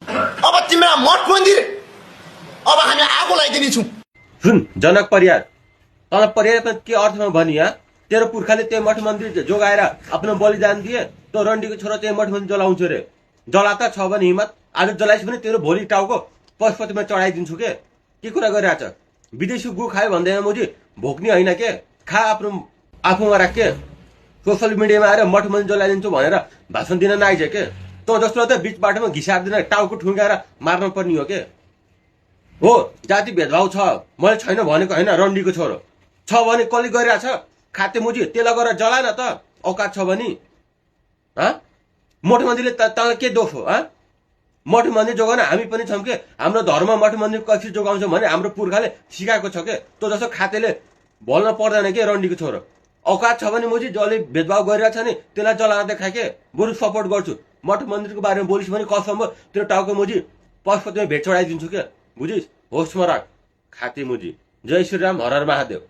अब तिम्रा मठ मन्दिर अब हामी आगो लगाइदिने छौँ। सुन जनक परियार, तल परियार के अर्थमा भनी यहाँ तेरो पुर्खाले त्यही मठ मन्दिर जोगाएर आफ्नो बलिदान दिए, तो रन्डीको छोरा त्यही मठ मन्दिर जलाउँछ रे। जलाता छ भने हिम्मत आज जलाइस भने तेरो भोलि टाउको पशुपतिमा चढाइदिन्छु के कुरा गरिरहेछ। विदेशी गु खायो भन्दैन मुजी भोग्ने होइन के, खा आफ्नो आफूमा राख के। सोसियल मिडियामा आएर मठ मन्दिर जलाइदिन्छु भनेर भाषण दिन नआइज के। तँ जस्तो त बिच बाटोमा घिसार्दिन टाउको ठुङ्गाएर मार्न पर्ने हो के। हो जाति भेदभाव छ, मैले छैन भनेको होइन। रन्डीको छोरो छ भने कसले गरिरहेछ खाते मुजी त्यसलाई गरेर जला न त औकात छ भने। मठ मन्दिरले तँलाई के दोष हो? मठ मन्दिर जोगाउन हामी पनि छौँ के। हाम्रो धर्म मठ मन्दिर कसरी जोगाउँछौँ भने हाम्रो पुर्खाले सिकाएको छ के। तँ जस्तो खातेले बोल्न पर्दैन के रन्डीको छोरो। औकात छ भने मुजी जसले भेदभाव गरिरहेछ नि त्यसलाई जलाएर देखा के। बरु सपोर्ट गर्छु। मठ मन्दिरको बारेमा बोलिस् भने कसम भयो तेरो टाउको मुजी पशुपतिमा भेट चढाइदिन्छु के। बुझिस्? होसमा राख खाते मुजी। जय श्रीराम, हर हर महादेव।